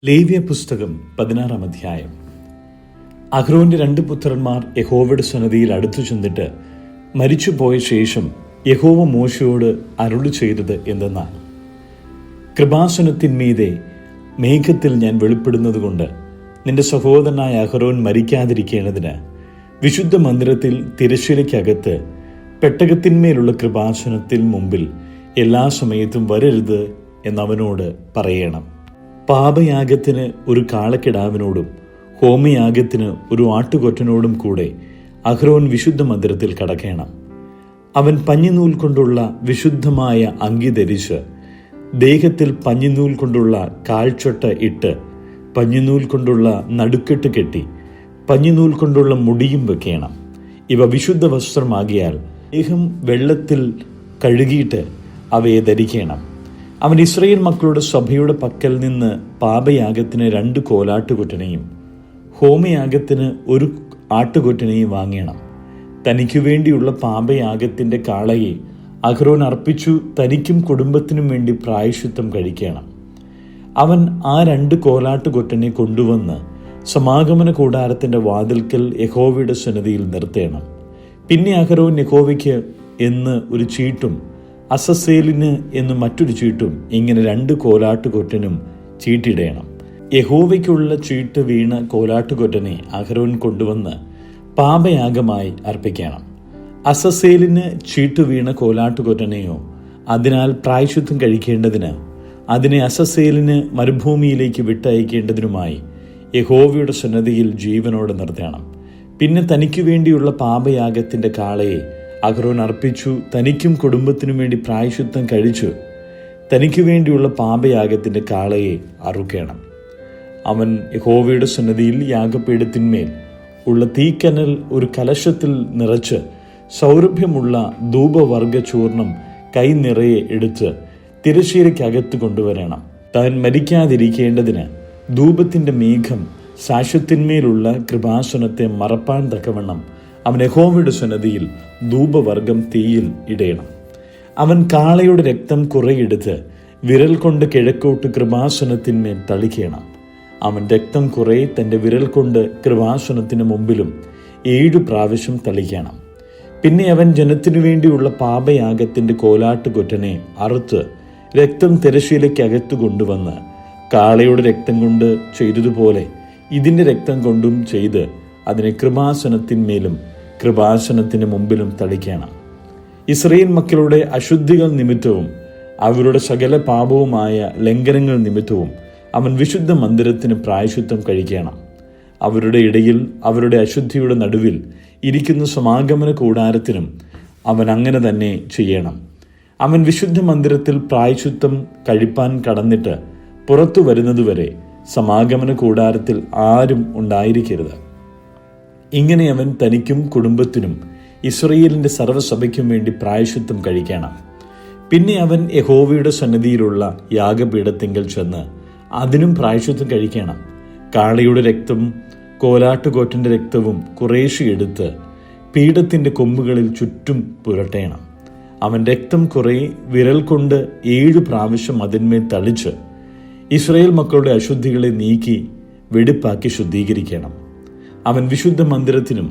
ലേവ്യ പുസ്തകം 16 അധ്യായം. അഹ്റോന്റെ 2 പുത്രന്മാർ യഹോവയുടെ സന്നിധിയിൽ അടുത്തു ചെന്നിട്ട് മരിച്ചുപോയ ശേഷം യഹോവ മോശയോട് അരുളി ചെയ്തത് എന്തെന്നാൽ, കൃപാസനത്തിന്മീതെ മേഘത്തിൽ ഞാൻ വെളിപ്പെടുന്നത് കൊണ്ട് നിന്റെ സഹോദരനായ അഹ്റോൻ മരിക്കാതിരിക്കേണ്ടതിന് വിശുദ്ധ മന്ദിരത്തിൽ തിരശ്ശീലയ്ക്കകത്ത് പെട്ടകത്തിന്മേലുള്ള കൃപാസനത്തിൽ മുമ്പിൽ എല്ലാ സമയത്തും വരരുത് എന്നവനോട് പറയണം. പാപയാഗത്തിന് ഒരു കാളക്കിടാവിനോടും ഹോമയാഗത്തിന് ഒരു ആട്ടുകൊറ്റനോടും കൂടെ അഹ്റോൻ വിശുദ്ധ മന്ദിരത്തിൽ കടക്കണം. അവൻ പഞ്ഞിനൂൽ കൊണ്ടുള്ള വിശുദ്ധമായ അങ്കി ധരിച്ച് ദേഹത്തിൽ പഞ്ഞിനൂൽ കൊണ്ടുള്ള കാൽച്ചൊട്ട ഇട്ട് പഞ്ഞിനൂൽ കൊണ്ടുള്ള നടുക്കെട്ട് കെട്ടി പഞ്ഞിനൂൽ കൊണ്ടുള്ള മുടിയും വെക്കണം. ഇവ വിശുദ്ധ വസ്ത്രമാകിയാൽ ദേഹം വെള്ളത്തിൽ കഴുകിയിട്ട് അവയെ ധരിക്കണം. അവൻ ഇസ്രായേൽ മക്കളുടെ സഭയുടെ പക്കൽ നിന്ന് പാപയാഗത്തിന് 2 കോലാട്ടുകൊറ്റനെയും ഹോമയാഗത്തിന് 1 ആട്ടുകൊറ്റനെയും വാങ്ങണം. തനിക്കു വേണ്ടിയുള്ള പാപയാഗത്തിന്റെ കാളയെ അഹ്റോൻ അർപ്പിച്ചു തനിക്കും കുടുംബത്തിനും വേണ്ടി പ്രായശ്ചിത്തം കഴിക്കണം. അവൻ ആ 2 കോലാട്ടുകൊറ്റനെ കൊണ്ടുവന്ന് സമാഗമന കൂടാരത്തിന്റെ വാതിൽക്കൽ യഹോവയുടെ സന്നിധിയിൽ നിർത്തേണം. പിന്നെ അഹ്റോൻ യഹോവയ്ക്ക് എന്ന് ഒരു ചീട്ടും അസസേലിന് എന്ന് മറ്റൊരു ചീട്ടും ഇങ്ങനെ 2 കോലാട്ടുകൊറ്റനും ചീട്ടിടേണം. യഹോവയ്ക്കുള്ള ചീട്ട് വീണ കോലാട്ടുകൊറ്റനെ അഹ്റോൻ കൊണ്ടുവന്ന് പാപയാഗമായി അർപ്പിക്കണം. അസസേലിന് ചീട്ട് വീണ കോലാട്ടുകൊറ്റനെയോ അതിനാൽ പ്രായശ്ചിത്തം കഴിക്കേണ്ടതിന് അതിനെ അസസേലിന് മരുഭൂമിയിലേക്ക് വിട്ടയക്കേണ്ടതിനുമായി യഹോവയുടെ സന്നിധിയിൽ ജീവനോടെ നിർത്തണം. പിന്നെ തനിക്കു വേണ്ടിയുള്ള പാപയാഗത്തിന്റെ കാളയെ അഹ്റോൻ അർപ്പിച്ചു തനിക്കും കുടുംബത്തിനും വേണ്ടി പ്രായശ്ചിത്തം കഴിച്ചു തനിക്കു വേണ്ടിയുള്ള പാപയാഗത്തിന്റെ കാളയെ അറുക്കണം. അവൻ യഹോവയുടെ സന്നിധിയിൽ യാഗപീഠത്തിന്മേൽ ഉള്ള തീക്കനൽ ഒരു കലശത്തിൽ നിറച്ച് സൗരഭ്യമുള്ള ധൂപവർഗ ചൂർണം കൈ നിറയെ എടുത്ത് തിരശ്ശീലയ്ക്കകത്ത് കൊണ്ടുവരണം. താൻ മരിക്കാതിരിക്കേണ്ടതിന് ധൂപത്തിന്റെ മേഘം സാക്ഷ്യത്തിന്മേലുള്ള കൃപാസനത്തെ മറപ്പാൻ തക്കവണ്ണം അവൻ യഹോവയുടെ സന്നിധിയിൽ ധൂപവർഗം തീയിൽ ഇടേണം. അവൻ കാളയുടെ രക്തം കുറെയെടുത്ത് വിരൽ കൊണ്ട് കിഴക്കോട്ട് കൃപാസനത്തിന്മേൽ തളിക്കണം. അവൻ രക്തം കുറെ തൻ്റെ വിരൽ കൊണ്ട് കൃപാസനത്തിന് മുമ്പിലും 7 പ്രാവശ്യം തളിക്കണം. പിന്നെ അവൻ ജനത്തിനു വേണ്ടിയുള്ള പാപയാഗത്തിന്റെ കോലാട്ടുകൊറ്റനെ അറുത്ത് രക്തം തിരശ്ശീലയ്ക്കകത്ത് കൊണ്ടുവന്ന് കാളയുടെ രക്തം കൊണ്ട് ചെയ്തതുപോലെ ഇതിന്റെ രക്തം കൊണ്ടും ചെയ്ത് അതിനെ കൃപാസനത്തിന്മേലും കൃപാസനത്തിന് മുമ്പിലും തളിക്കണം. ഇസ്രായേൽ മക്കളുടെ അശുദ്ധികൾ നിമിത്തവും അവരുടെ സകല പാപവുമായ ലംഘനങ്ങൾ നിമിത്തവും അവൻ വിശുദ്ധ മന്ദിരത്തിന് പ്രായശ്ചിത്തം കഴിക്കണം. അവരുടെ ഇടയിൽ അവരുടെ അശുദ്ധിയുടെ നടുവിൽ ഇരിക്കുന്ന സമാഗമന കൂടാരത്തിനും അവൻ അങ്ങനെ തന്നെ ചെയ്യണം. അവൻ വിശുദ്ധ മന്ദിരത്തിൽ പ്രായശ്ചിത്തം കഴിപ്പാൻ കടന്നിട്ട് പുറത്തു വരുന്നതുവരെ സമാഗമന കൂടാരത്തിൽ ആരും ഉണ്ടായിരിക്കരുത്. ഇങ്ങനെ അവൻ തനിക്കും കുടുംബത്തിനും ഇസ്രായേലിന്റെ സർവ്വസഭയ്ക്കും വേണ്ടി പ്രായശ്ചിത്തം കഴിക്കണം. പിന്നെ അവൻ യഹോവയുടെ സന്നിധിയിലുള്ള യാഗപീഠത്തിങ്കൽ ചെന്ന് അതിനും പ്രായശ്ചിത്തം കഴിക്കണം. കാളയുടെ രക്തം കോലാട്ടുകൊറ്റന്റെ രക്തവും കുറേശ്ശെ എടുത്ത് പീഠത്തിന്റെ കൊമ്പുകളിൽ ചുറ്റും പുരട്ടേണം. അവൻ രക്തം കുറെ വിരൽ കൊണ്ട് 7 പ്രാവശ്യം അതിന്മേൽ തളിച്ച് ഇസ്രായേൽ മക്കളുടെ അശുദ്ധികളെ നീക്കി വെടിപ്പാക്കി ശുദ്ധീകരിക്കണം. അവൻ വിശുദ്ധ മന്ദിരത്തിനും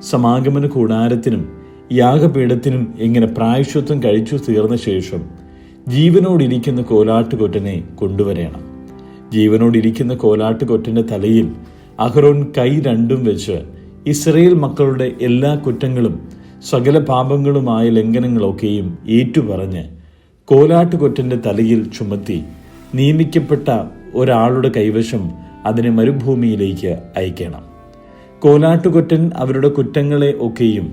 സമാഗമന കൂടാരത്തിനും യാഗപീഠത്തിനും ഇങ്ങനെ പ്രായശ്ചിത്തം കഴിച്ചു തീർന്ന ശേഷം ജീവനോടിരിക്കുന്ന കോലാട്ടുകൊറ്റനെ കൊണ്ടുവരണം. ജീവനോടിരിക്കുന്ന കോലാട്ടുകൊറ്റന്റെ തലയിൽ അഹ്റോൻ കൈ 2 വെച്ച് ഇസ്രായേൽ മക്കളുടെ എല്ലാ കുറ്റങ്ങളും സകല പാപങ്ങളുമായ ലംഘനങ്ങളൊക്കെയും ഏറ്റുപറഞ്ഞ് കോലാട്ടുകൊറ്റന്റെ തലയിൽ ചുമത്തി നിയമിക്കപ്പെട്ട ഒരാളുടെ കൈവശം അതിനെ മരുഭൂമിയിലേക്ക് അയക്കണം. കോലാട്ടുകൊറ്റൻ അവരുടെ കുറ്റങ്ങളെ ഒക്കെയും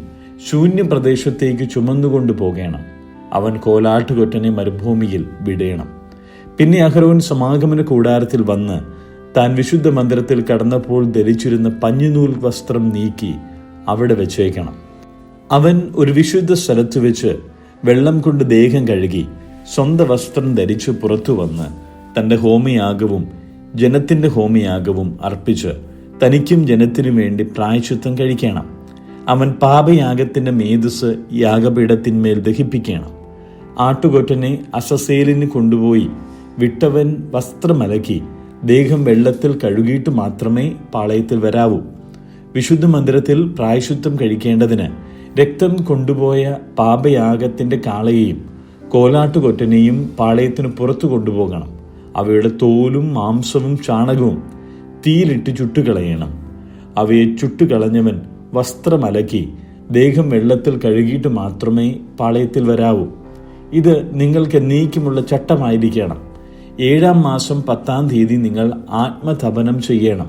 ശൂന്യപ്രദേശത്തേക്ക് ചുമന്നുകൊണ്ടു പോകണം. അവൻ കോലാട്ടുകൊറ്റനെ മരുഭൂമിയിൽ വിടേണം. പിന്നെ അഹ്റോൻ സമാഗമന കൂടാരത്തിൽ വന്ന് താൻ വിശുദ്ധ മന്ദിരത്തിൽ കടന്നപ്പോൾ ധരിച്ചിരുന്ന പഞ്ഞിനൂൽ വസ്ത്രം നീക്കി അവിടെ വെച്ചേക്കണം. അവൻ ഒരു വിശുദ്ധ സ്ഥലത്ത് വെച്ച് വെള്ളം കൊണ്ട് ദേഹം കഴുകി സ്വന്തം വസ്ത്രം ധരിച്ച് പുറത്തു വന്ന് തൻ്റെ ഹോമയാഗവും ജനത്തിന്റെ ഹോമയാഗവും അർപ്പിച്ച് തനിക്കും ജനത്തിനു വേണ്ടി പ്രായശ്ചിത്തം കഴിക്കണം. അവൻ പാപയാഗത്തിന്റെ മേധസ് യാഗപീഠത്തിന്മേൽ ദഹിപ്പിക്കണം. ആട്ടുകൊറ്റനെ അസസേലിന് കൊണ്ടുപോയി വിട്ടവൻ വസ്ത്രമലക്കി ദേഹം വെള്ളത്തിൽ കഴുകിയിട്ട് മാത്രമേ പാളയത്തിൽ വരാവൂ. വിശുദ്ധ മന്ദിരത്തിൽ പ്രായശ്ചിത്തം കഴിക്കേണ്ടതിന് രക്തം കൊണ്ടുപോയ പാപയാഗത്തിന്റെ കാളയെയും കോലാട്ടുകൊറ്റനെയും പാളയത്തിന് പുറത്തു കൊണ്ടുപോകണം. അവയുടെ തോലും മാംസവും ചാണകവും തീയിലിട്ട് ചുട്ടുകളയണം. അവയെ ചുട്ടുകളഞ്ഞവൻ വസ്ത്രമലക്കി ദേഹം വെള്ളത്തിൽ കഴുകിയിട്ട് മാത്രമേ പാളയത്തിൽ വരാവൂ. ഇത് നിങ്ങൾക്ക് എന്നേക്കുമുള്ള ചട്ടമായിരിക്കണം. 7-ാം മാസം 10-ാം തീയതി നിങ്ങൾ ആത്മതപനം ചെയ്യണം.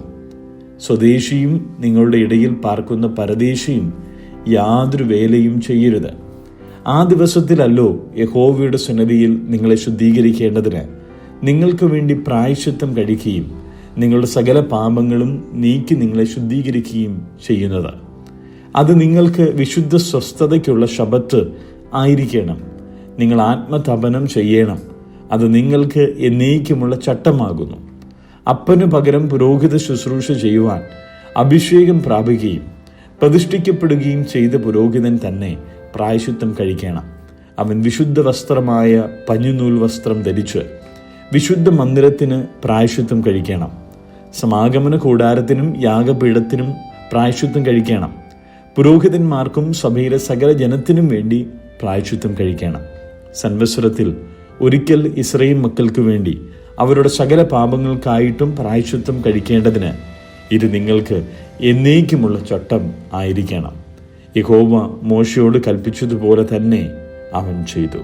സ്വദേശിയും നിങ്ങളുടെ ഇടയിൽ പാർക്കുന്ന പരദേശിയും യാതൊരു വേലയും ചെയ്യരുത്. ആ ദിവസത്തിലല്ലോ യഹോവയുടെ സന്നിധിയിൽ നിങ്ങളെ ശുദ്ധീകരിക്കേണ്ടതിന് നിങ്ങൾക്ക് വേണ്ടി പ്രായശ്ചിത്തം കഴിക്കുകയും നിങ്ങളുടെ സകല പാപങ്ങളും നീക്കി നിങ്ങളെ ശുദ്ധീകരിക്കുകയും ചെയ്യുന്നത്. അത് നിങ്ങൾക്ക് വിശുദ്ധ സ്വസ്ഥതയ്ക്കുള്ള ശബത്ത് ആയിരിക്കണം. നിങ്ങൾ ആത്മതപനം ചെയ്യണം. അത് നിങ്ങൾക്ക് എന്നേക്കുമുള്ള ചട്ടമാകുന്നു. അപ്പനു പകരം പുരോഹിത ശുശ്രൂഷ ചെയ്യുവാൻ അഭിഷേകം പ്രാപിക്കുകയും പ്രതിഷ്ഠിക്കപ്പെടുകയും ചെയ്ത പുരോഹിതൻ തന്നെ പ്രായശ്ചിത്തം കഴിക്കണം. അവൻ വിശുദ്ധ വസ്ത്രമായ പഞ്ഞുനൂൽ വസ്ത്രം ധരിച്ച് വിശുദ്ധ മന്ദിരത്തിന് പ്രായശ്ചിത്തം കഴിക്കണം. സമാഗമന കൂടാരത്തിനും യാഗപീഠത്തിനും പ്രായശ്ചിത്തം കഴിക്കണം. പുരോഹിതന്മാർക്കും സഭയിലെ സകല ജനത്തിനും വേണ്ടി പ്രായശ്ചിത്തം കഴിക്കണം. സംവത്സരത്തിൽ ഒരിക്കൽ ഇസ്രായേൽ മക്കൾക്ക് വേണ്ടി അവരുടെ സകല പാപങ്ങൾക്കായിട്ടും പ്രായശ്ചിത്തം കഴിക്കേണ്ടതിന് ഇത് നിങ്ങൾക്ക് എന്നേക്കുമുള്ള ചട്ടം ആയിരിക്കണം. യഹോവ മോശയോട് കൽപ്പിച്ചതുപോലെ തന്നെ അവൻ ചെയ്തു.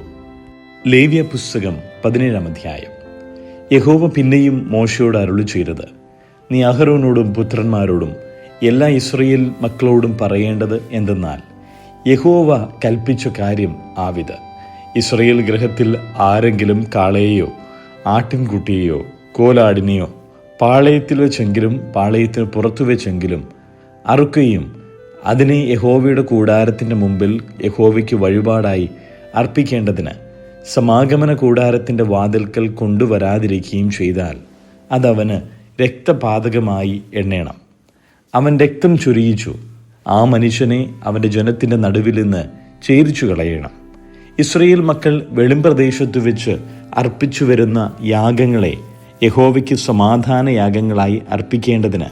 ലേവ്യ പുസ്തകം 17-ാം അധ്യായം. യഹോവ പിന്നെയും മോശയോട് അരുളി ചെയ്തത്, നീ അഹരോനോടും പുത്രന്മാരോടും എല്ലാ ഇസ്രായേൽ മക്കളോടും പറയേണ്ടത് എന്തെന്നാൽ, യഹോവ കൽപ്പിച്ച കാര്യം ആവിത്. ഇസ്രായേൽ ഗൃഹത്തിൽ ആരെങ്കിലും കാളയെയോ ആട്ടിൻകുട്ടിയെയോ കോലാടിനെയോ പാളയത്തിൽ വെച്ചെങ്കിലും പാളയത്തിന് പുറത്തു വെച്ചെങ്കിലും അറുക്കുകയും അതിനെ യഹോവയുടെ കൂടാരത്തിൻ്റെ മുമ്പിൽ യഹോവയ്ക്ക് വഴിപാടായി അർപ്പിക്കേണ്ടതിന് സമാഗമന കൂടാരത്തിൻ്റെ വാതിൽക്കൽ കൊണ്ടുവരാതിരിക്കുകയും ചെയ്താൽ അതവന് രക്തപാതകമായി എണ്ണേണം. അവൻ രക്തം ചൊരിയിച്ചു. ആ മനുഷ്യനെ അവൻ്റെ ജനത്തിൻ്റെ നടുവിൽ നിന്ന് ഛേദിച്ചു കളയണം. ഇസ്രായേൽ മക്കൾ വെളിമ്പ്രദേശത്തു വെച്ച് അർപ്പിച്ചു വരുന്ന യാഗങ്ങളെ യഹോവയ്ക്ക് സമാധാന യാഗങ്ങളായി അർപ്പിക്കേണ്ടതിന്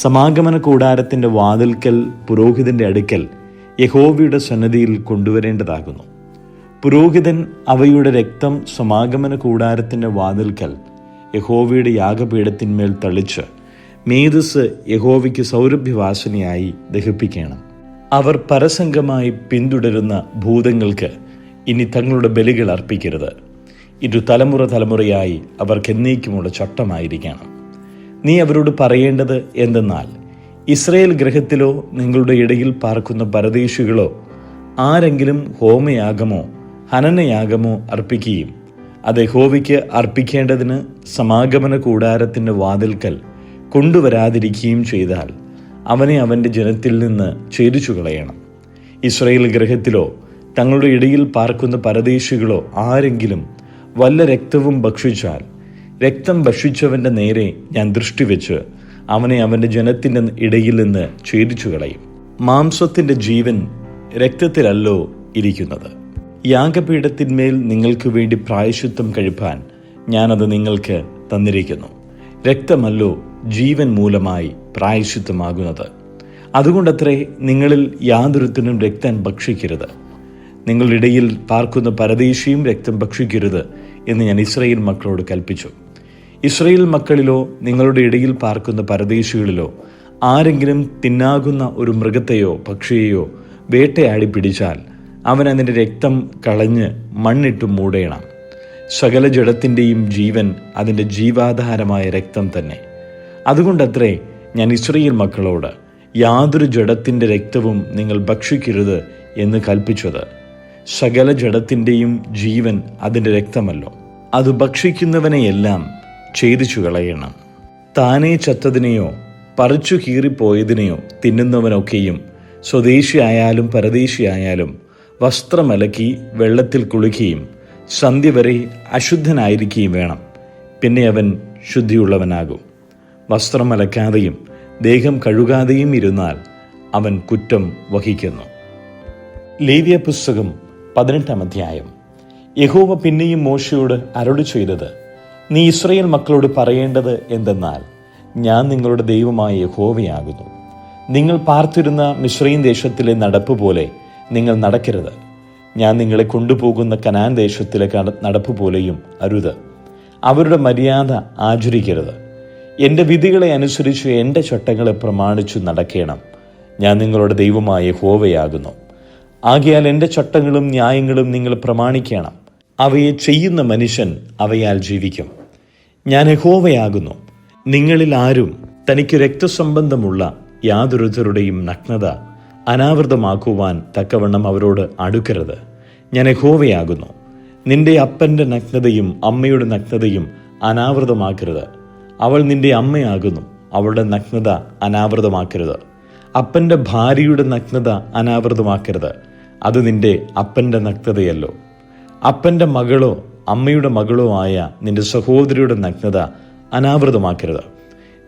സമാഗമന കൂടാരത്തിൻ്റെ വാതിൽക്കൽ പുരോഹിതന്റെ അടുക്കൽ യഹോവയുടെ സന്നിധിയിൽ കൊണ്ടുവരേണ്ടതാകുന്നു. പുരോഹിതൻ അവയുടെ രക്തം സമാഗമന കൂടാരത്തിൻ്റെ വാതിൽക്കൽ യഹോവയുടെ യാഗപീഠത്തിന്മേൽ തളിച്ച് മേധസ് യഹോവയ്ക്ക് സൗരഭ്യവാസനയായി ദഹിപ്പിക്കണം. അവർ പരസംഗമായി പിന്തുടരുന്ന ഭൂതങ്ങൾക്ക് ഇനി തങ്ങളുടെ ബലികൾ അർപ്പിക്കരുത്. ഇത് തലമുറ തലമുറയായി അവർക്ക് എന്നേക്കുമുള്ള ചട്ടമായിരിക്കണം. നീ അവരോട് പറയേണ്ടത് എന്തെന്നാൽ, ഇസ്രായേൽ ഗൃഹത്തിലോ നിങ്ങളുടെ ഇടയിൽ പാർക്കുന്ന പരദേശികളോ ആരെങ്കിലും ഹോമയാഗമോ ഹനനയാഗമോ അർപ്പിക്കുകയും അത് യഹോവയ്ക്ക് അർപ്പിക്കേണ്ടതിന് സമാഗമന കൂടാരത്തിൻ്റെ വാതിൽക്കൽ കൊണ്ടുവരാതിരിക്കുകയും ചെയ്താൽ അവനെ അവൻ്റെ ജനത്തിൽ നിന്ന് ഛേദിച്ചു കളയണം. ഇസ്രായേൽ ഗൃഹത്തിലോ തങ്ങളുടെ ഇടയിൽ പാർക്കുന്ന പരദേശികളോ ആരെങ്കിലും വല്ല രക്തവും ഭക്ഷിച്ചാൽ രക്തം ഭക്ഷിച്ചവൻ്റെ നേരെ ഞാൻ ദൃഷ്ടിവെച്ച് അവനെ അവൻ്റെ ജനത്തിൻ്റെ ഇടയിൽ നിന്ന് ഛേദിച്ചു കളയും. മാംസത്തിൻ്റെ ജീവൻ രക്തത്തിലല്ലോ ഇരിക്കുന്നത്. യാഗപീഠത്തിന്മേൽ നിങ്ങൾക്ക് വേണ്ടി പ്രായശ്ചിത്തം കഴിപ്പാൻ ഞാനത് നിങ്ങൾക്ക് തന്നിരിക്കുന്നു. രക്തമല്ലോ ജീവൻ മൂലമായി പ്രായശ്ചിത്തമാകുന്നത്. അതുകൊണ്ടത്രേ നിങ്ങളിൽ യാതൊരുത്തനും രക്തം ഭക്ഷിക്കരുത്. നിങ്ങളുടെ ഇടയിൽ പാർക്കുന്ന പരദേശിയും രക്തം ഭക്ഷിക്കരുത് എന്ന് ഞാൻ ഇസ്രായേൽ മക്കളോട് കൽപ്പിച്ചു. ഇസ്രായേൽ മക്കളിലോ നിങ്ങളുടെ ഇടയിൽ പാർക്കുന്ന പരദേശികളിലോ ആരെങ്കിലും തിന്നാകുന്ന ഒരു മൃഗത്തെയോ പക്ഷിയെയോ വേട്ടയാടി പിടിച്ചാൽ അവൻ അതിൻ്റെ രക്തം കളഞ്ഞ് മണ്ണിട്ട് മൂടേണം. സകല ജഡത്തിൻ്റെയും ജീവൻ അതിൻ്റെ ജീവാധാരമായ രക്തം തന്നെ. അതുകൊണ്ടത്രേ ഞാൻ ഇസ്രായേൽ മക്കളോട് യാതൊരു ജഡത്തിൻ്റെ രക്തവും നിങ്ങൾ ഭക്ഷിക്കരുത് എന്ന് കൽപ്പിച്ചത്. സകല ജഡത്തിൻ്റെയും ജീവൻ അതിൻ്റെ രക്തമല്ലോ. അത് ഭക്ഷിക്കുന്നവനെയെല്ലാം ഛേദിച്ചു കളയണം. താനേ ചത്തതിനെയോ പറിച്ചു കീറിപ്പോയതിനെയോ തിന്നുന്നവനൊക്കെയും സ്വദേശിയായാലും പരദേശിയായാലും വസ്ത്രമലക്കി വെള്ളത്തിൽ കുളിക്കുകയും സന്ധ്യ വരെ അശുദ്ധനായിരിക്കുകയും വേണം. പിന്നെ അവൻ ശുദ്ധിയുള്ളവനാകും. വസ്ത്രമലക്കാതെയും ദേഹം കഴുകാതെയും ഇരുന്നാൽ അവൻ കുറ്റം വഹിക്കുന്നു. ലേവ്യ പുസ്തകം 18-ാം അധ്യായം. യഹോവ പിന്നെയും മോശയോട് അരുളി ചെയ്തത്, നീ ഇസ്രായേൽ മക്കളോട് പറയേണ്ടത് എന്തെന്നാൽ, ഞാൻ നിങ്ങളുടെ ദൈവമായ യഹോവയാകുന്നു. നിങ്ങൾ പാർത്തിരുന്ന മിസ്രയീം ദേശത്തിലെ നടപ്പ് പോലെ നിങ്ങൾ നടക്കരുത്. ഞാൻ നിങ്ങളെ കൊണ്ടുപോകുന്ന കനാൻ ദേശത്തിലെ നടപ്പ് പോലെയും അരുത്. അവരുടെ മര്യാദ ആചരിക്കരുത്. എൻ്റെ വിധികളെ അനുസരിച്ച് എൻ്റെ ചട്ടങ്ങളെ പ്രമാണിച്ചു നടക്കണം. ഞാൻ നിങ്ങളുടെ ദൈവമായ യഹോവയാകുന്നു. ആകയാൽ എൻ്റെ ചട്ടങ്ങളും ന്യായങ്ങളും നിങ്ങൾ പ്രമാണിക്കണം. അവയെ ചെയ്യുന്ന മനുഷ്യൻ അവയാൽ ജീവിക്കും. ഞാൻ യഹോവയാകുന്നു. നിങ്ങളിൽ ആരും തനിക്ക് രക്തസംബന്ധമുള്ള യാതൊരുത്തരുടെയും നഗ്നത അനാവൃതമാക്കുവാൻ തക്കവണ്ണം അവരോട് അടുക്കരുത്. ഞാൻ യഹോവയാകുന്നു. നിന്റെ അപ്പൻ്റെ നഗ്നതയും അമ്മയുടെ നഗ്നതയും അനാവൃതമാക്കരുത്. അവൾ നിന്റെ അമ്മയാകുന്നു. അവളുടെ നഗ്നത അനാവൃതമാക്കരുത്. അപ്പൻ്റെ ഭാര്യയുടെ നഗ്നത അനാവൃതമാക്കരുത്. അത് നിന്റെ അപ്പൻ്റെ നഗ്നതയല്ലോ. അപ്പൻ്റെ മകളോ അമ്മയുടെ മകളോ ആയ നിന്റെ സഹോദരിയുടെ നഗ്നത അനാവൃതമാക്കരുത്.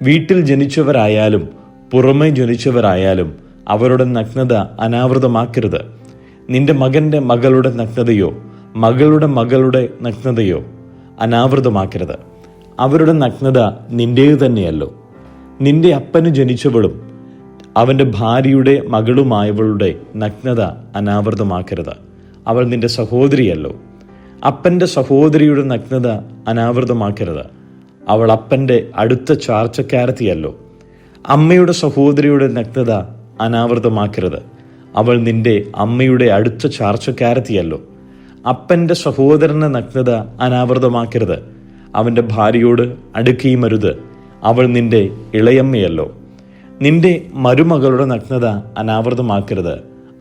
വീട്ടിൽ ജനിച്ചവരായാലും പുറമെ ജനിച്ചവരായാലും അവരുടെ നഗ്നത അനാവൃതമാക്കരുത്. നിന്റെ മകൻ്റെ മകളുടെ നഗ്നതയോ മകളുടെ മകളുടെ നഗ്നതയോ അനാവൃതമാക്കരുത്. അവരുടെ നഗ്നത നിന്റേതു തന്നെയല്ലോ. നിന്റെ അപ്പന് ജനിച്ചവളും അവൻ്റെ ഭാര്യയുടെ മകളുമായവളുടെ നഗ്നത അനാവൃതമാക്കരുത്. അവൾ നിന്റെ സഹോദരിയല്ലോ. അപ്പൻ്റെ സഹോദരിയുടെ നഗ്നത അനാവൃതമാക്കരുത്. അവൾ അപ്പൻ്റെ അടുത്ത ചാർച്ചക്കാരത്തിയല്ലോ. അമ്മയുടെ സഹോദരിയുടെ നഗ്നത അനാവൃതമാക്കരുത്. അവൾ നിന്റെ അമ്മയുടെ അടുത്ത ചാർച്ചക്കാരത്തിയല്ലോ. അപ്പൻ്റെ സഹോദരൻ്റെ നഗ്നത അനാവൃതമാക്കരുത്. അവൻ്റെ ഭാര്യയോട് അടുക്കുകയും അരുത്. അവൾ നിന്റെ ഇളയമ്മയല്ലോ. നിന്റെ മരുമകളുടെ നഗ്നത അനാവൃതമാക്കരുത്.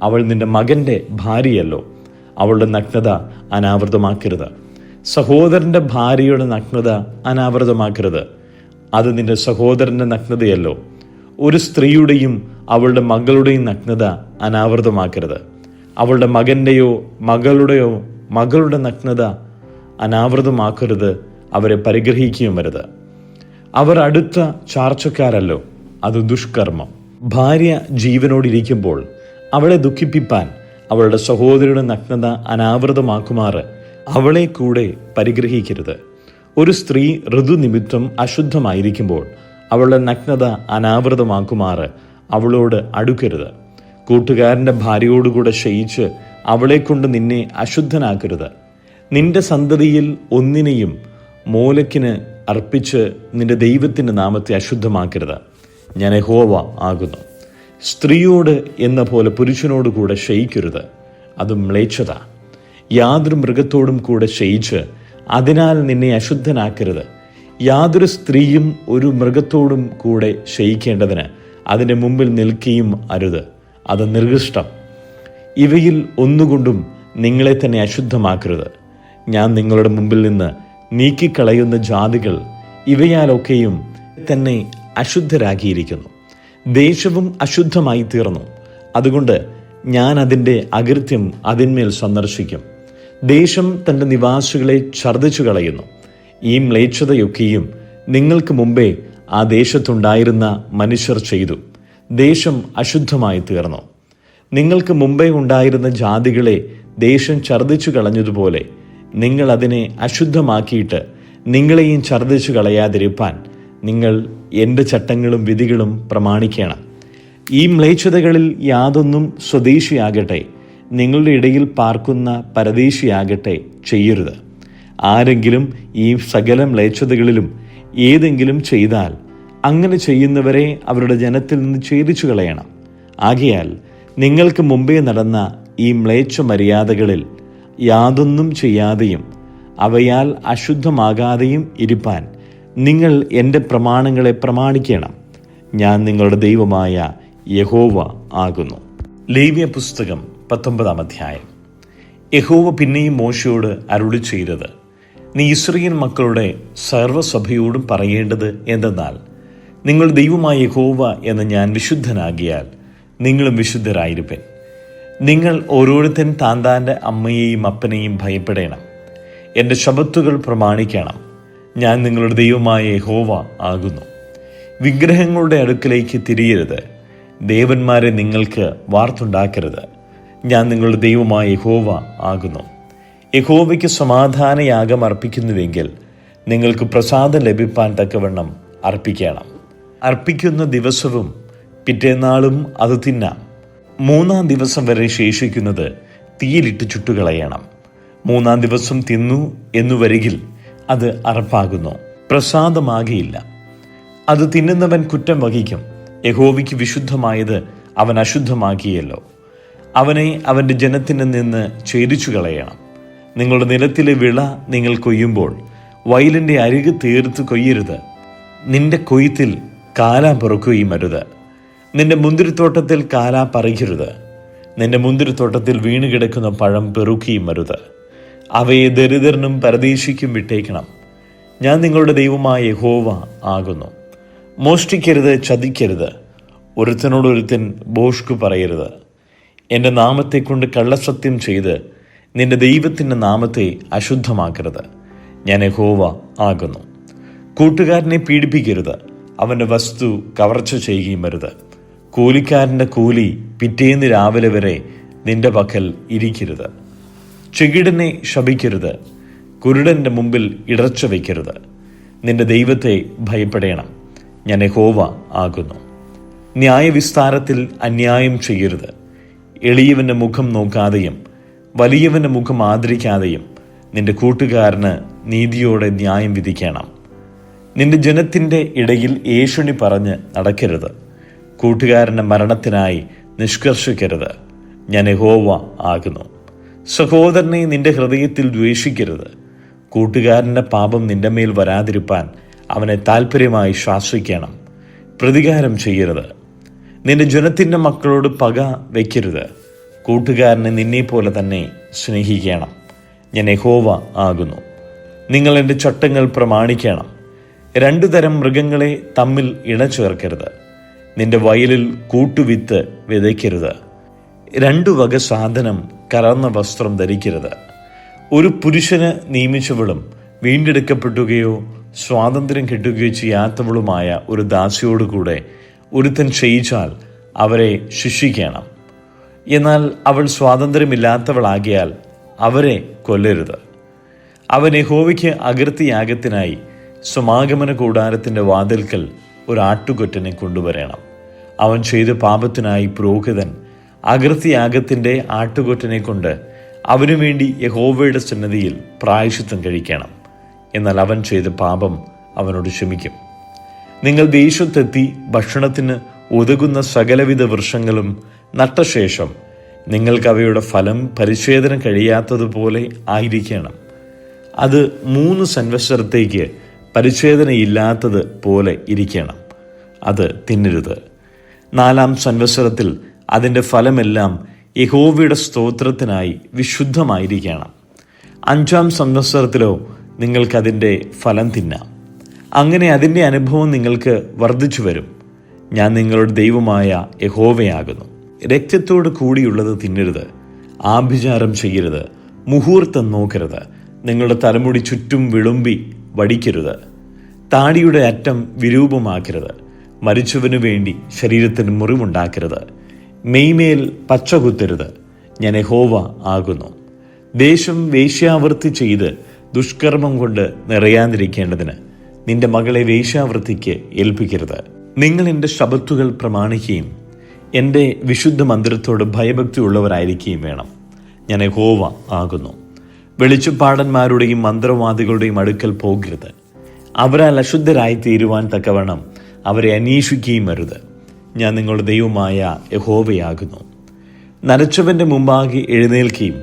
അവൾ നിന്റെ മകൻ്റെ ഭാര്യയല്ലോ. അവളുടെ നഗ്നത അനാവൃതമാക്കരുത്. സഹോദരൻ്റെ ഭാര്യയുടെ നഗ്നത അനാവൃതമാക്കരുത്. അത് നിന്റെ സഹോദരൻ്റെ നഗ്നതയല്ലോ. ഒരു സ്ത്രീയുടെയും അവളുടെ മകളുടെയും നഗ്നത അനാവൃതമാക്കരുത്. അവളുടെ മകൻ്റെയോ മകളുടെ നഗ്നത അനാവൃതമാക്കരുത്. അവരെ പരിഗ്രഹിക്കുകയും വരുത്. അവർ അടുത്ത ചാർച്ചക്കാരല്ലോ. അത് ദുഷ്കർമ്മം. ഭാര്യ ജീവനോടിരിക്കുമ്പോൾ അവളെ ദുഃഖിപ്പിപ്പാൻ അവളുടെ സഹോദരിയുടെ നഗ്നത അനാവൃതമാക്കുമാറ് അവളെ കൂടെ പരിഗ്രഹിക്കരുത്. ഒരു സ്ത്രീ ഋതുനിമിത്തം അശുദ്ധമായിരിക്കുമ്പോൾ അവളുടെ നഗ്നത അനാവൃതമാക്കുമാറ് അവളോട് അടുക്കരുത്. കൂട്ടുകാരൻ്റെ ഭാര്യയോടുകൂടെ ശയിച്ച് അവളെ കൊണ്ട് നിന്നെ അശുദ്ധനാക്കരുത്. നിന്റെ സന്തതിയിൽ ഒന്നിനെയും മോലക്കിന് അർപ്പിച്ച് നിന്റെ ദൈവത്തിൻ്റെ നാമത്തെ അശുദ്ധമാക്കരുത്. ഞാൻ യഹോവ ആകുന്നു. സ്ത്രീയോട് എന്ന പോലെ പുരുഷനോടുകൂടെ ശയിക്കരുത്. അതും മ്ലേച്ഛത. യാതൊരു മൃഗത്തോടും കൂടെ ശയിച്ച് അതിനാൽ നിന്നെ അശുദ്ധനാക്കരുത്. യാതൊരു സ്ത്രീയും ഒരു മൃഗത്തോടും കൂടെ ശയിക്കേണ്ടതിന് അതിൻ്റെ മുമ്പിൽ നിൽക്കുകയും അരുത്. അത് നിർദിഷ്ടം. ഇവയിൽ ഒന്നുകൊണ്ടും നിങ്ങളെ തന്നെ അശുദ്ധമാക്കരുത്. ഞാൻ നിങ്ങളുടെ മുമ്പിൽ നിന്ന് നീക്കിക്കളയുന്ന ജാതികൾ ഇവയാലൊക്കെയും തന്നെ അശുദ്ധരാക്കിയിരിക്കുന്നു. ദേശവും അശുദ്ധമായി തീർന്നു. അതുകൊണ്ട് ഞാൻ അതിൻ്റെ അകൃത്യം അതിന്മേൽ സന്ദർശിക്കും. ദേശം തൻ്റെ നിവാസികളെ ഛർദ്ദിച്ചു കളയുന്നു. ഈ മ്ലേച്ഛതയൊക്കെയും നിങ്ങൾക്ക് മുമ്പേ ആ ദേശത്തുണ്ടായിരുന്ന മനുഷ്യർ ചെയ്തു. ദേശം അശുദ്ധമായി തീർന്നു. നിങ്ങൾക്ക് മുമ്പേ ഉണ്ടായിരുന്ന ജാതികളെ ദേശം ഛർദ്ദിച്ചു കളഞ്ഞതുപോലെ നിങ്ങൾ അതിനെ അശുദ്ധമാക്കിയിട്ട് നിങ്ങളെയും ഛർദ്ദിച്ചു കളയാതിരിപ്പാൻ നിങ്ങൾ എൻ്റെ ചട്ടങ്ങളും വിധികളും പ്രമാണിക്കണം. ഈ മ്ലേച്ഛതകളിൽ യാതൊന്നും സ്വദേശിയാകട്ടെ നിങ്ങളുടെ ഇടയിൽ പാർക്കുന്ന പരദേശിയാകട്ടെ ചെയ്യരുത്. ആരെങ്കിലും ഈ സകല മ്ലേച്ഛതകളിലും ഏതെങ്കിലും ചെയ്താൽ അങ്ങനെ ചെയ്യുന്നവരെ അവരുടെ ജനത്തിൽ നിന്ന് ഛേദിച്ചു കളയണം. ആകയാൽ നിങ്ങൾക്ക് മുമ്പേ നടന്ന ഈ മ്ലേച്ഛ മര്യാദകളിൽ യാതൊന്നും ചെയ്യാതെയും അവയാൽ അശുദ്ധമാകാതെയും ഇരിപ്പാൻ നിങ്ങൾ എൻ്റെ പ്രമാണങ്ങളെ പ്രമാണിക്കണം. ഞാൻ നിങ്ങളുടെ ദൈവമായ യഹോവ ആകുന്നു. ലേവ്യ പുസ്തകം 19-ാം അധ്യായം. യഹോവ പിന്നെയും മോശയോട് അരുളി ചെയ്തത്, നീ ഇസ്രായേൽ മക്കളുടെ സർവ്വസഭയോടും പറയേണ്ടത് എന്തെന്നാൽ, നിങ്ങൾ ദൈവമായ യഹോവ എന്ന ഞാൻ വിശുദ്ധനാകിയാൽ നിങ്ങളും വിശുദ്ധരായിരിപ്പൻ. നിങ്ങൾ ഓരോരുത്തൻ താന്താൻ്റെ അമ്മയെയും അപ്പനെയും ഭയപ്പെടേണം. എൻ്റെ ശബ്ബത്തുകൾ പ്രമാണിക്കണം. ഞാൻ നിങ്ങളുടെ ദൈവമായ യഹോവ ആകുന്നു. വിഗ്രഹങ്ങളുടെ അടുക്കലേക്ക് തിരിയരുത്. ദേവന്മാരെ നിങ്ങൾക്ക് വാർത്തുണ്ടാക്കരുത്. ഞാൻ നിങ്ങളുടെ ദൈവമായ യഹോവ ആകുന്നു. യഹോവയ്ക്ക് സമാധാനയാഗം അർപ്പിക്കുന്നുവെങ്കിൽ നിങ്ങൾക്ക് പ്രസാദം ലഭിപ്പാൻ തക്കവണ്ണം അർപ്പിക്കണം. അർപ്പിക്കുന്ന ദിവസവും പിറ്റേന്നാളും അത് തിന്നാം. 3-ാം ദിവസം വരെ ശേഷിക്കുന്നത് തീയിലിട്ട് ചുട്ടുകളയണം. 3-ാം ദിവസം തിന്നു എന്നു വരികിൽ അത് അറപ്പാകുന്നു, പ്രസാദമാകിയില്ല. അത് തിന്നുന്നവൻ കുറ്റം വഹിക്കും. യഹോവയ്ക്ക് വിശുദ്ധമായത് അവൻ അശുദ്ധമാക്കിയല്ലോ. അവനെ അവൻ്റെ ജനത്തിൽ നിന്ന് ഛേദിച്ചു കളയണം. നിങ്ങളുടെ നിലത്തിലെ വിള നിങ്ങൾ കൊയ്യുമ്പോൾ വയലിൻ്റെ അരികു തീർത്ത് കൊയ്യരുത്. നിന്റെ കൊയ്ത്തിൽ കാലാ പെറുക്കുകയും അരുത്. നിന്റെ മുന്തിരിത്തോട്ടത്തിൽ കാലാ പറിക്കരുത്. നിന്റെ മുന്തിരിത്തോട്ടത്തിൽ വീണ് കിടക്കുന്ന പഴം പെറുക്കുകയും അരുത്. അവയെ ദരിദ്രനും പരദേശിക്കും വിട്ടേക്കണം. ഞാൻ നിങ്ങളുടെ ദൈവമായ യഹോവ ആകുന്നു. മോഷ്ടിക്കരുത്, ചതിക്കരുത്. ഒരുത്തനോടൊരുത്തൻ ഭോഷ്കു പറയരുത്. എൻ്റെ നാമത്തെക്കൊണ്ട് കള്ളസത്യം ചെയ്ത് നിന്റെ ദൈവത്തിൻ്റെ നാമത്തെ അശുദ്ധമാക്കരുത്. ഞാൻ യഹോവ ആകുന്നു. കൂട്ടുകാരനെ പീഡിപ്പിക്കരുത്. അവൻ്റെ വസ്തു കവർച്ച ചെയ്യുകയും അരുത്. കൂലിക്കാരൻ്റെ കൂലി പിറ്റേന്ന് രാവിലെ വരെ നിന്റെ പക്കൽ ഇരിക്കരുത്. ചെകിടനെ ശപിക്കരുത്. കുരുടൻ്റെ മുമ്പിൽ ഇടർച്ച വയ്ക്കരുത്. നിന്റെ ദൈവത്തെ ഭയപ്പെടേണം. ഞാൻ യഹോവ ആകുന്നു. ന്യായവിസ്താരത്തിൽ അന്യായം ചെയ്യരുത്. എളിയവൻ്റെ മുഖം നോക്കാതെയും വലിയവൻ്റെ മുഖം ആദരിക്കാതെയും നിന്റെ കൂട്ടുകാരന് നീതിയോടെ ന്യായം വിധിക്കണം. നിന്റെ ജനത്തിൻ്റെ ഇടയിൽ ഏഷണി പറഞ്ഞ് നടക്കരുത്. കൂട്ടുകാരൻ്റെ മരണത്തിനായി നിഷ്കർഷിക്കരുത്. ഞാൻ യഹോവ ആകുന്നു. സഹോദരനെ നിന്റെ ഹൃദയത്തിൽ ദ്വേഷിക്കരുത്. കൂട്ടുകാരൻ്റെ പാപം നിന്റെ മേൽ വരാതിരിപ്പാൻ അവനെ താൽപ്പര്യമായി ശാസിക്കണം. പ്രതികാരം ചെയ്യരുത്. നിന്റെ ജനത്തിൻ്റെ മക്കളോട് പക വയ്ക്കരുത്. കൂട്ടുകാരനെ നിന്നെപ്പോലെ തന്നെ സ്നേഹിക്കണം. ഞാൻ യഹോവ ആകുന്നു. നിങ്ങൾ എൻ്റെ ചട്ടങ്ങൾ പ്രമാണിക്കണം. 2 തരം മൃഗങ്ങളെ തമ്മിൽ ഇണചേർക്കരുത്. നിന്റെ വയലിൽ കൂട്ടുവിത്ത് വിതയ്ക്കരുത്. 2 വക സാധനം കലർന്ന വസ്ത്രം ധരിക്കരുത്. ഒരു പുരുഷന് നിയമിച്ചവളും വീണ്ടെടുക്കപ്പെടുകയോ സ്വാതന്ത്ര്യം കിട്ടുകയോ ചെയ്യാത്തവളുമായ ഒരു ദാസിയോടുകൂടെ ഒരുത്തൻ ചെയ്യിച്ചാൽ അവരെ ശിക്ഷിക്കണം. എന്നാൽ അവൾ സ്വാതന്ത്ര്യമില്ലാത്തവളാകിയാൽ അവരെ കൊല്ലരുത്. അവൻ യഹോവയ്ക്ക് അകൃത്യയാഗത്തിനായി സമാഗമന കൂടാരത്തിൻ്റെ വാതിൽക്കൽ ഒരു ആട്ടുകൊറ്റനെ കൊണ്ടുവരണം. അവൻ ചെയ്ത പാപത്തിനായി പുരോഹിതൻ അകൃത്യയാഗത്തിൻ്റെ ആട്ടുകൊറ്റനെ കൊണ്ട് അവനു വേണ്ടി യഹോവയുടെ സന്നിധിയിൽ പ്രായശ്ചിത്തം കഴിക്കണം. എന്നാൽ അവൻ ചെയ്ത പാപം അവനോട് ക്ഷമിക്കും. നിങ്ങൾ ദേശത്തെത്തി ഭക്ഷണത്തിന് ഉതകുന്ന സകലവിധ വൃക്ഷങ്ങളും നട്ടശേഷം നിങ്ങൾക്ക് അവയുടെ ഫലം പരിച്ഛേദന കഴിയാത്തതുപോലെ ആയിരിക്കണം. അത് 3 സംവത്സരത്തേക്ക് പരിച്ഛേദനയില്ലാത്തത് പോലെ ഇരിക്കണം. അത് തിന്നരുത്. 4-ാം സംവത്സരത്തിൽ അതിൻ്റെ ഫലമെല്ലാം യഹോവയുടെ സ്തോത്രത്തിനായി വിശുദ്ധമായിരിക്കണം. 5-ാം സംവത്സരത്തിലോ നിങ്ങൾക്കതിൻ്റെ ഫലം തിന്നാം. അങ്ങനെ അതിൻ്റെ അനുഭവം നിങ്ങൾക്ക് വർദ്ധിച്ചു വരും. ഞാൻ നിങ്ങളുടെ ദൈവമായ യഹോവയാകുന്നു. രക്തത്തോട് കൂടിയുള്ളത് തിന്നരുത്. ആഭിചാരം ചെയ്യരുത്. മുഹൂർത്തം നോക്കരുത്. നിങ്ങളുടെ തലമുടി ചുറ്റും വിളുമ്പി വടിക്കരുത്. താടിയുടെ അറ്റം വിരൂപമാക്കരുത്. മരിച്ചവനു വേണ്ടി ശരീരത്തിന് മുറിവുണ്ടാക്കരുത്. മെയ്മേൽ പച്ച കുത്തരുത്. ഞാൻ യഹോവ ആകുന്നു. ദേശം വേശ്യാവൃത്തി ചെയ്ത് ദുഷ്കർമ്മം കൊണ്ട് നിറയാതിരിക്കേണ്ടതിന് നിന്റെ മകളെ വേശ്യാവൃത്തിക്ക് ഏൽപ്പിക്കരുത്. നിങ്ങൾ എൻ്റെ ശബത്തുകൾ പ്രമാണിക്കുകയും എൻ്റെ വിശുദ്ധ മന്ദിരത്തോട് ഭയഭക്തി ഉള്ളവരായിരിക്കുകയും വേണം. ഞാൻ യഹോവ ആകുന്നു. വെളിച്ചപ്പാടന്മാരുടെയും മന്ത്രവാദികളുടെയും അടുക്കൽ പോകരുത്. അവരാൽ അശുദ്ധരായി തീരുവാൻ തക്കവണ്ണം അവരെ അന്വേഷിക്കുകയും അരുത്. ഞാൻ നിങ്ങളുടെ ദൈവമായ യഹോവയാകുന്നു. നരച്ചവൻ്റെ മുമ്പാകെ എഴുന്നേൽക്കുകയും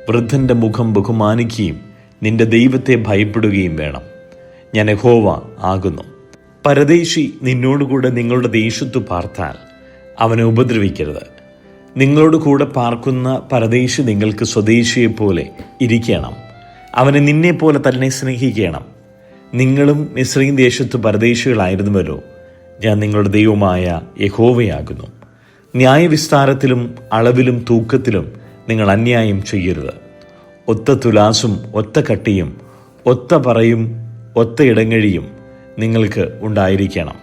വൃദ്ധൻ്റെ മുഖം ബഹുമാനിക്കുകയും നിന്റെ ദൈവത്തെ ഭയപ്പെടുകയും വേണം. ഞാൻ യഹോവ ആകുന്നു. പരദേശി നിന്നോടുകൂടെ നിങ്ങളുടെ ദേശത്തു പാർത്താൽ അവനെ ഉപദ്രവിക്കരുത്. നിങ്ങളോട് കൂടെ പാർക്കുന്ന പരദേശി നിങ്ങൾക്ക് സ്വദേശിയെപ്പോലെ ഇരിക്കണം. അവനെ നിന്നെപ്പോലെ തന്നെ സ്നേഹിക്കണം. നിങ്ങളും മിസ്രയീം ദേശത്ത് പരദേശികളായിരുന്നുവല്ലോ. ഞാൻ നിങ്ങളുടെ ദൈവമായ യഹോവയാകുന്നു. ന്യായവിസ്താരത്തിലും അളവിലും തൂക്കത്തിലും നിങ്ങൾ അന്യായം ചെയ്യരുത്. ഒത്ത തുലാസും ഒത്ത കട്ടിയും ഒത്ത പറയും ഒത്ത ഇടങ്ങഴിയും നിങ്ങൾക്ക് ഉണ്ടായിരിക്കണം.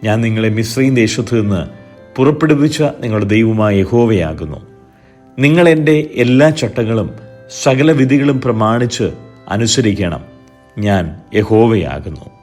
ഞാൻ നിങ്ങളെ മിസ്രയീം ദേശത്തു നിന്ന് പുറപ്പെടുവിച്ച നിങ്ങളുടെ ദൈവമായ യഹോവയാകുന്നു. നിങ്ങൾ എൻ്റെ എല്ലാ ചട്ടങ്ങളും സകല വിധികളും പ്രമാണിച്ച് അനുസരിക്കണം. ഞാൻ യഹോവയാകുന്നു.